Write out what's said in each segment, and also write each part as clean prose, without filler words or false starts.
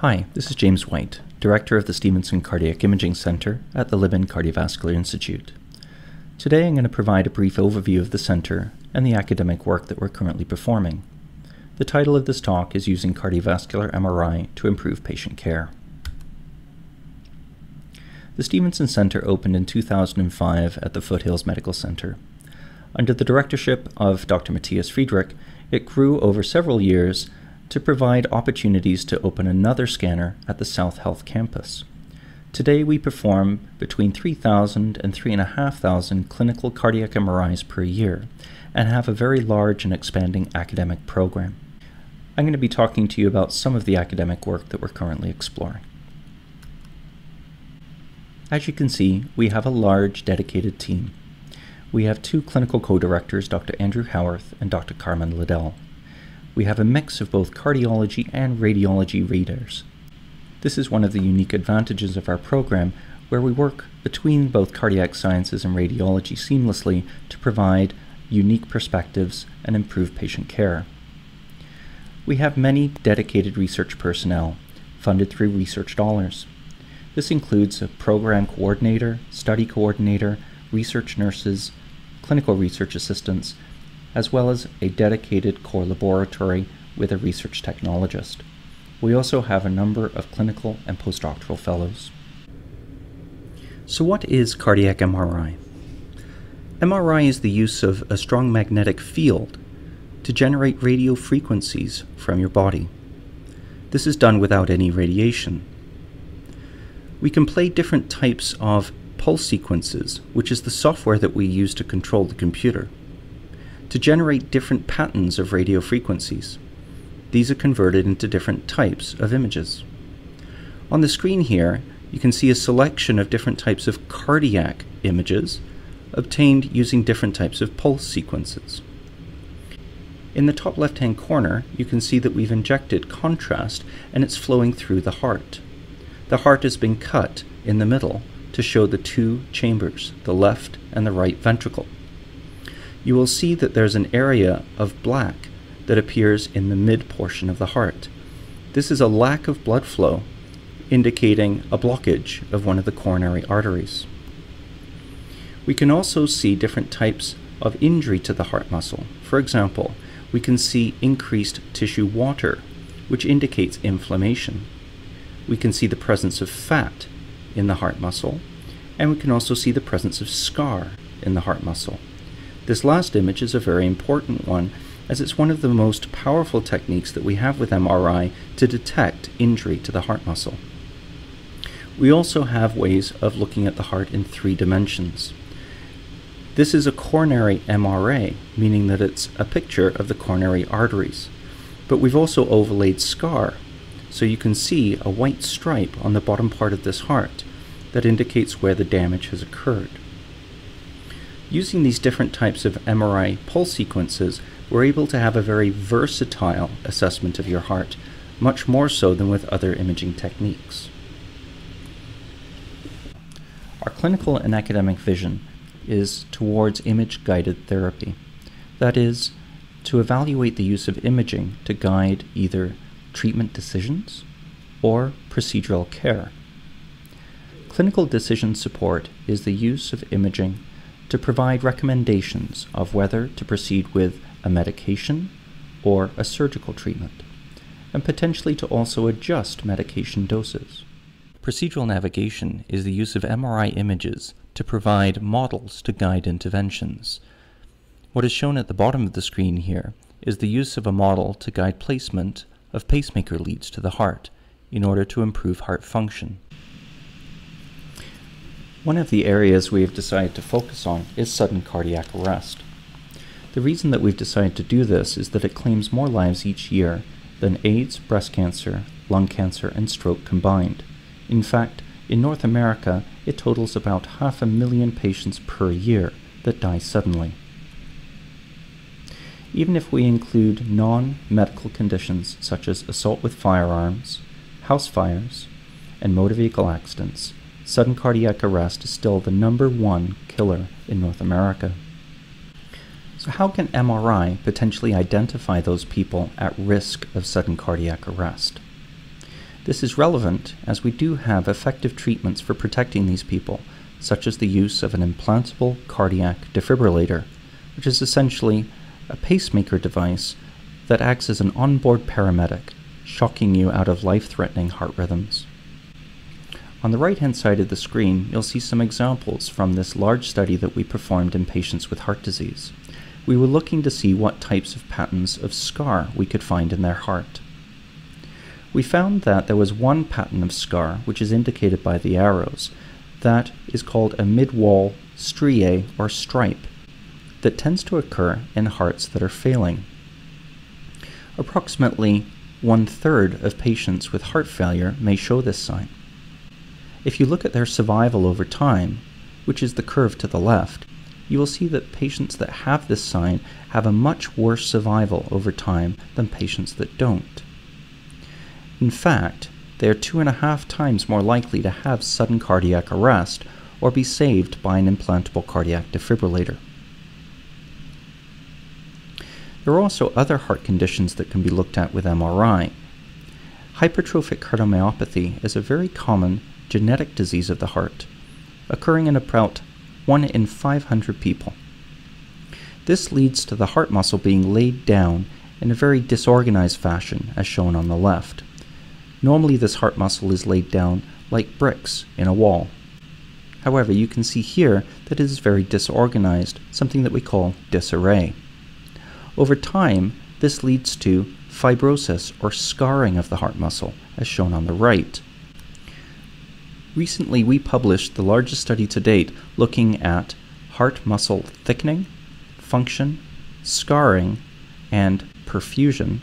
Hi, this is James White, Director of the Stephenson Cardiac Imaging Center at the Libin Cardiovascular Institute. Today I'm going to provide a brief overview of the center and the academic work that we're currently performing. The title of this talk is Using Cardiovascular MRI to Improve Patient Care. The Stephenson Center opened in 2005 at the Foothills Medical Center. Under the directorship of Dr. Matthias Friedrich, it grew over several years to provide opportunities to open another scanner at the South Health campus. Today we perform between 3,000 and 3,500 clinical cardiac MRIs per year and have a very large and expanding academic program. I'm going to be talking to you about some of the academic work that we're currently exploring. As you can see, we have a large dedicated team. We have two clinical co-directors, Dr. Andrew Howarth and Dr. Carmen Liddell. We have a mix of both cardiology and radiology readers. This is one of the unique advantages of our program, where we work between both cardiac sciences and radiology seamlessly to provide unique perspectives and improve patient care. We have many dedicated research personnel funded through research dollars. This includes a program coordinator, study coordinator, research nurses, clinical research assistants, as well as a dedicated core laboratory with a research technologist. We also have a number of clinical and postdoctoral fellows. So what is cardiac MRI? MRI is the use of a strong magnetic field to generate radio frequencies from your body. This is done without any radiation. We can play different types of pulse sequences, which is the software that we use to control the computer, to generate different patterns of radio frequencies. These are converted into different types of images. On the screen here, you can see a selection of different types of cardiac images obtained using different types of pulse sequences. In the top left-hand corner, you can see that we've injected contrast and it's flowing through the heart. The heart has been cut in the middle to show the two chambers, the left and the right ventricle. You will see that there's an area of black that appears in the mid portion of the heart. This is a lack of blood flow, indicating a blockage of one of the coronary arteries. We can also see different types of injury to the heart muscle. For example, we can see increased tissue water, which indicates inflammation. We can see the presence of fat in the heart muscle, and we can also see the presence of scar in the heart muscle. This last image is a very important one, as it's one of the most powerful techniques that we have with MRI to detect injury to the heart muscle. We also have ways of looking at the heart in 3 dimensions. This is a coronary MRA, meaning that it's a picture of the coronary arteries. But we've also overlaid scar, so you can see a white stripe on the bottom part of this heart that indicates where the damage has occurred. Using these different types of MRI pulse sequences, we're able to have a very versatile assessment of your heart, much more so than with other imaging techniques. Our clinical and academic vision is towards image-guided therapy. That is, to evaluate the use of imaging to guide either treatment decisions or procedural care. Clinical decision support is the use of imaging to provide recommendations of whether to proceed with a medication or a surgical treatment, and potentially to also adjust medication doses. Procedural navigation is the use of MRI images to provide models to guide interventions. What is shown at the bottom of the screen here is the use of a model to guide placement of pacemaker leads to the heart in order to improve heart function. One of the areas we have decided to focus on is sudden cardiac arrest. The reason that we've decided to do this is that it claims more lives each year than AIDS, breast cancer, lung cancer, and stroke combined. In fact, in North America, it totals about 500,000 patients per year that die suddenly. Even if we include non-medical conditions such as assault with firearms, house fires, and motor vehicle accidents, sudden cardiac arrest is still the #1 killer in North America. So how can MRI potentially identify those people at risk of sudden cardiac arrest? This is relevant as we do have effective treatments for protecting these people, such as the use of an implantable cardiac defibrillator, which is essentially a pacemaker device that acts as an onboard paramedic, shocking you out of life-threatening heart rhythms. On the right-hand side of the screen, you'll see some examples from this large study that we performed in patients with heart disease. We were looking to see what types of patterns of scar we could find in their heart. We found that there was one pattern of scar, which is indicated by the arrows, that is called a mid-wall striae or stripe, that tends to occur in hearts that are failing. Approximately 1/3 of patients with heart failure may show this sign. If you look at their survival over time, which is the curve to the left, you will see that patients that have this sign have a much worse survival over time than patients that don't. In fact, they are 2.5 times more likely to have sudden cardiac arrest or be saved by an implantable cardiac defibrillator. There are also other heart conditions that can be looked at with MRI. Hypertrophic cardiomyopathy is a very common genetic disease of the heart, occurring in about 1 in 500 people. This leads to the heart muscle being laid down in a very disorganized fashion, as shown on the left. Normally this heart muscle is laid down like bricks in a wall. However, you can see here that it is very disorganized, something that we call disarray. Over time, this leads to fibrosis or scarring of the heart muscle, as shown on the right. Recently, we published the largest study to date looking at heart muscle thickening, function, scarring, and perfusion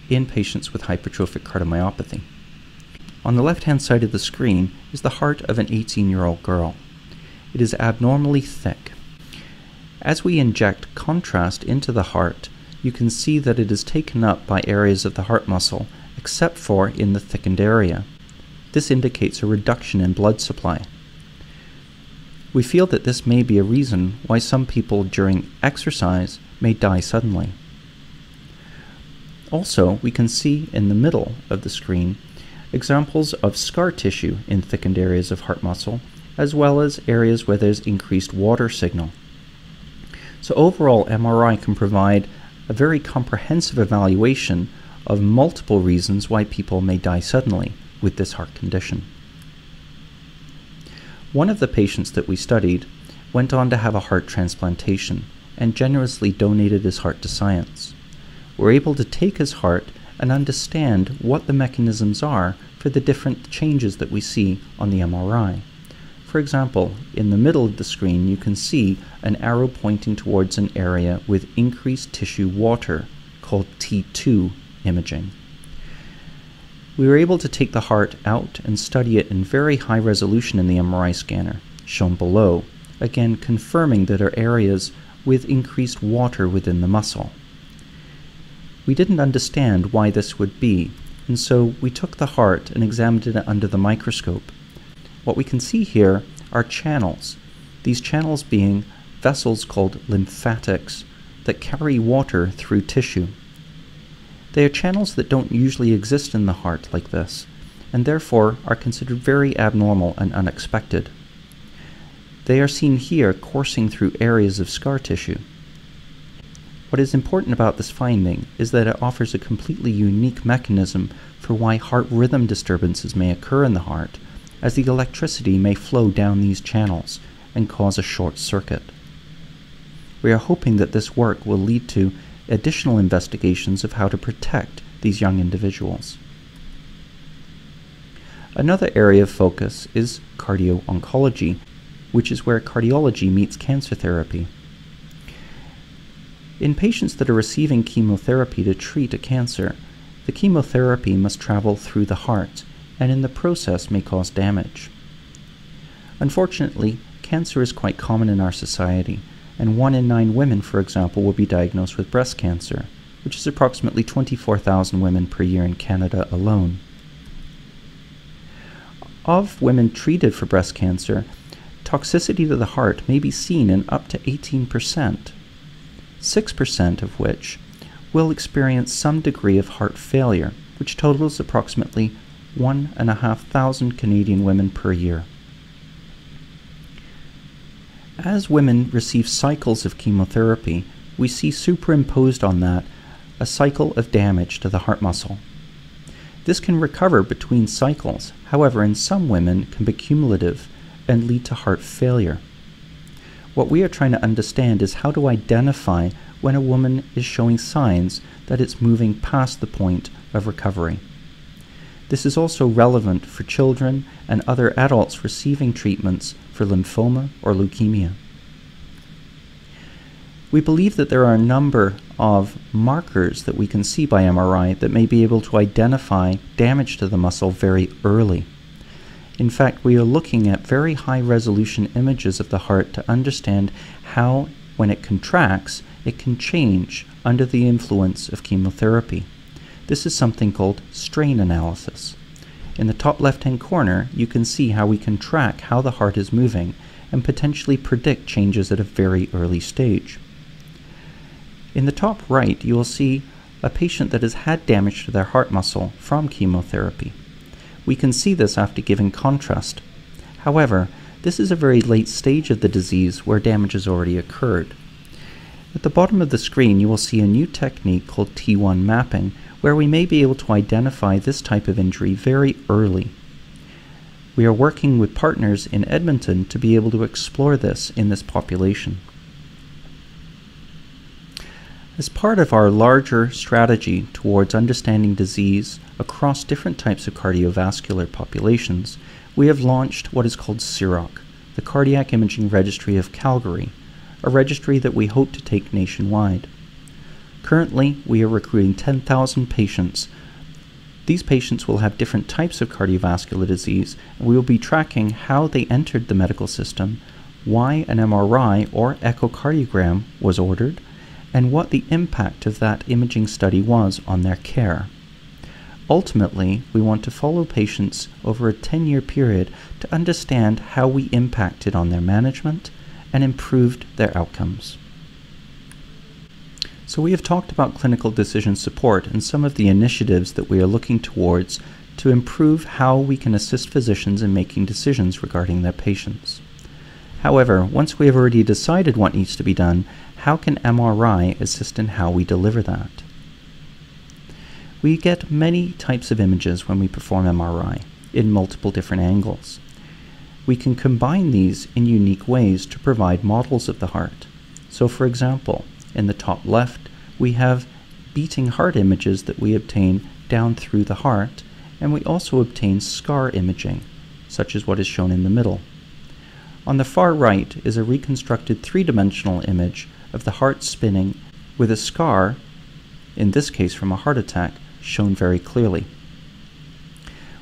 in patients with hypertrophic cardiomyopathy. On the left-hand side of the screen is the heart of an 18-year-old girl. It is abnormally thick. As we inject contrast into the heart, you can see that it is taken up by areas of the heart muscle, except for in the thickened area. This indicates a reduction in blood supply. We feel that this may be a reason why some people during exercise may die suddenly. Also, we can see in the middle of the screen examples of scar tissue in thickened areas of heart muscle, as well as areas where there's increased water signal. So overall, MRI can provide a very comprehensive evaluation of multiple reasons why people may die suddenly with this heart condition. One of the patients that we studied went on to have a heart transplantation and generously donated his heart to science. We're able to take his heart and understand what the mechanisms are for the different changes that we see on the MRI. For example, in the middle of the screen you can see an arrow pointing towards an area with increased tissue water called T2 imaging. We were able to take the heart out and study it in very high resolution in the MRI scanner, shown below, again confirming that there are areas with increased water within the muscle. We didn't understand why this would be, and so we took the heart and examined it under the microscope. What we can see here are channels, these channels being vessels called lymphatics that carry water through tissue. They are channels that don't usually exist in the heart like this, and therefore are considered very abnormal and unexpected. They are seen here coursing through areas of scar tissue. What is important about this finding is that it offers a completely unique mechanism for why heart rhythm disturbances may occur in the heart, as the electricity may flow down these channels and cause a short circuit. We are hoping that this work will lead to additional investigations of how to protect these young individuals. Another area of focus is cardio-oncology, which is where cardiology meets cancer therapy. In patients that are receiving chemotherapy to treat a cancer, the chemotherapy must travel through the heart and in the process may cause damage. Unfortunately, cancer is quite common in our society, and 1 in 9 women, for example, will be diagnosed with breast cancer, which is approximately 24,000 women per year in Canada alone. Of women treated for breast cancer, toxicity to the heart may be seen in up to 18%, 6% of which will experience some degree of heart failure, which totals approximately 1,500 Canadian women per year. As women receive cycles of chemotherapy, we see superimposed on that a cycle of damage to the heart muscle. This can recover between cycles, however, in some women can be cumulative and lead to heart failure. What we are trying to understand is how to identify when a woman is showing signs that it's moving past the point of recovery. This is also relevant for children and other adults receiving treatments for lymphoma or leukemia. We believe that there are a number of markers that we can see by MRI that may be able to identify damage to the muscle very early. In fact, we are looking at very high-resolution images of the heart to understand how, when it contracts, it can change under the influence of chemotherapy. This is something called strain analysis. In the top left-hand corner, you can see how we can track how the heart is moving and potentially predict changes at a very early stage. In the top right, you will see a patient that has had damage to their heart muscle from chemotherapy. We can see this after giving contrast. However, this is a very late stage of the disease where damage has already occurred. At the bottom of the screen, you will see a new technique called T1 mapping, where we may be able to identify this type of injury very early. We are working with partners in Edmonton to be able to explore this in this population. As part of our larger strategy towards understanding disease across different types of cardiovascular populations, we have launched what is called CIROC, the Cardiac Imaging Registry of Calgary, a registry that we hope to take nationwide. Currently, we are recruiting 10,000 patients. These patients will have different types of cardiovascular disease, and we will be tracking how they entered the medical system, why an MRI or echocardiogram was ordered, and what the impact of that imaging study was on their care. Ultimately, we want to follow patients over a 10-year period to understand how we impacted on their management and improved their outcomes. So we have talked about clinical decision support and some of the initiatives that we are looking towards to improve how we can assist physicians in making decisions regarding their patients. However, once we have already decided what needs to be done, how can MRI assist in how we deliver that? We get many types of images when we perform MRI in multiple different angles. We can combine these in unique ways to provide models of the heart. So for example, in the top left, we have beating heart images that we obtain down through the heart, and we also obtain scar imaging, such as what is shown in the middle. On the far right is a reconstructed three-dimensional image of the heart spinning with a scar, in this case from a heart attack, shown very clearly.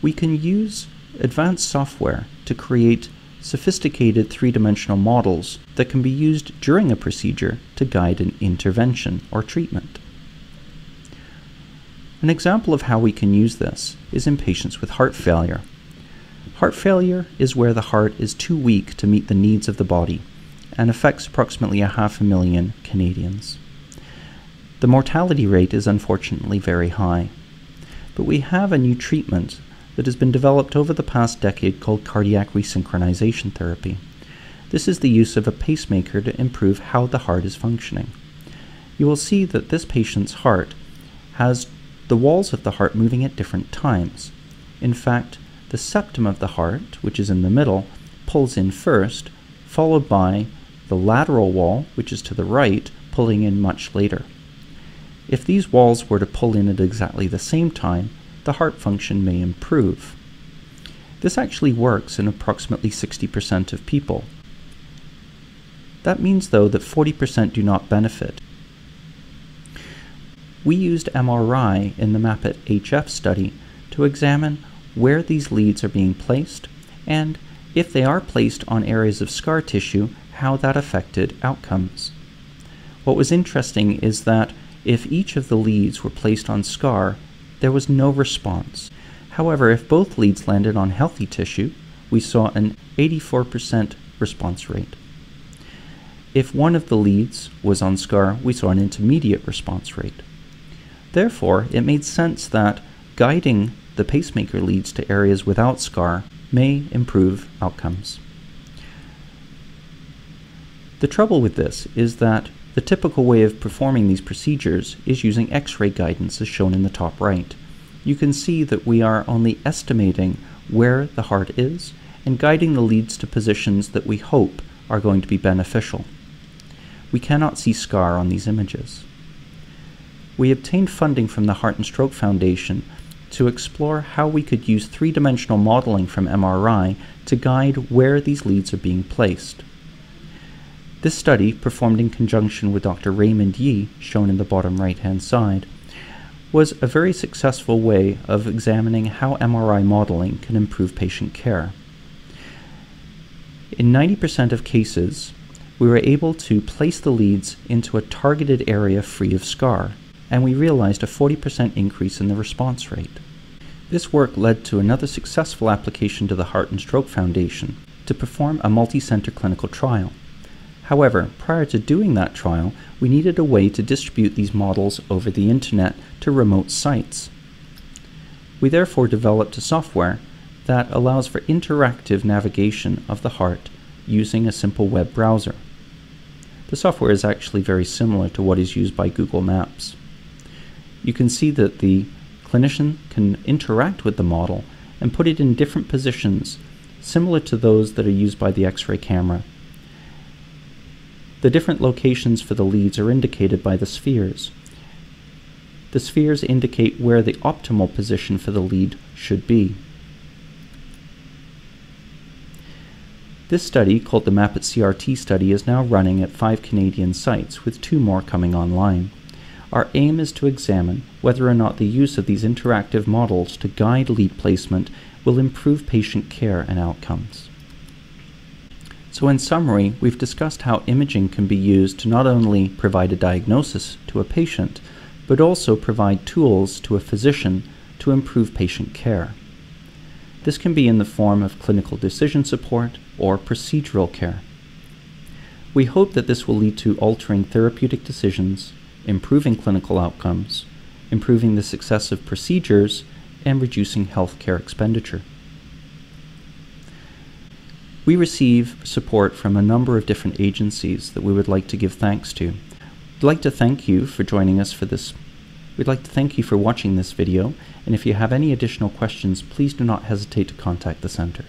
We can use advanced software to create sophisticated three-dimensional models that can be used during a procedure to guide an intervention or treatment. An example of how we can use this is in patients with heart failure. Heart failure is where the heart is too weak to meet the needs of the body and affects approximately 500,000 Canadians. The mortality rate is unfortunately very high, but we have a new treatment that has been developed over the past decade called cardiac resynchronization therapy. This is the use of a pacemaker to improve how the heart is functioning. You will see that this patient's heart has the walls of the heart moving at different times. In fact, the septum of the heart, which is in the middle, pulls in first, followed by the lateral wall, which is to the right, pulling in much later. If these walls were to pull in at exactly the same time, the heart function may improve. This actually works in approximately 60% of people. That means, though, that 40% do not benefit. We used MRI in the MAP-IT-HF study to examine where these leads are being placed, and if they are placed on areas of scar tissue, how that affected outcomes. What was interesting is that if each of the leads were placed on scar, there was no response. However, if both leads landed on healthy tissue, we saw an 84% response rate. If one of the leads was on scar, we saw an intermediate response rate. Therefore, it made sense that guiding the pacemaker leads to areas without scar may improve outcomes. The trouble with this is that the typical way of performing these procedures is using X-ray guidance, as shown in the top right. You can see that we are only estimating where the heart is and guiding the leads to positions that we hope are going to be beneficial. We cannot see scar on these images. We obtained funding from the Heart and Stroke Foundation to explore how we could use three-dimensional modeling from MRI to guide where these leads are being placed. This study, performed in conjunction with Dr. Raymond Yee, shown in the bottom right-hand side, was a very successful way of examining how MRI modeling can improve patient care. In 90% of cases, we were able to place the leads into a targeted area free of scar, and we realized a 40% increase in the response rate. This work led to another successful application to the Heart and Stroke Foundation to perform a multi-center clinical trial. However, prior to doing that trial, we needed a way to distribute these models over the internet to remote sites. We therefore developed a software that allows for interactive navigation of the heart using a simple web browser. The software is actually very similar to what is used by Google Maps. You can see that the clinician can interact with the model and put it in different positions, similar to those that are used by the X-ray camera. The different locations for the leads are indicated by the spheres. The spheres indicate where the optimal position for the lead should be. This study, called the Map It CRT study, is now running at 5 Canadian sites, with 2 more coming online. Our aim is to examine whether or not the use of these interactive models to guide lead placement will improve patient care and outcomes. So in summary, we've discussed how imaging can be used to not only provide a diagnosis to a patient, but also provide tools to a physician to improve patient care. This can be in the form of clinical decision support or procedural care. We hope that this will lead to altering therapeutic decisions, improving clinical outcomes, improving the success of procedures, and reducing healthcare expenditure. We receive support from a number of different agencies that we would like to give thanks to. We'd like to thank you for joining us for this. We'd like to thank you for watching this video, and if you have any additional questions, please do not hesitate to contact the Center.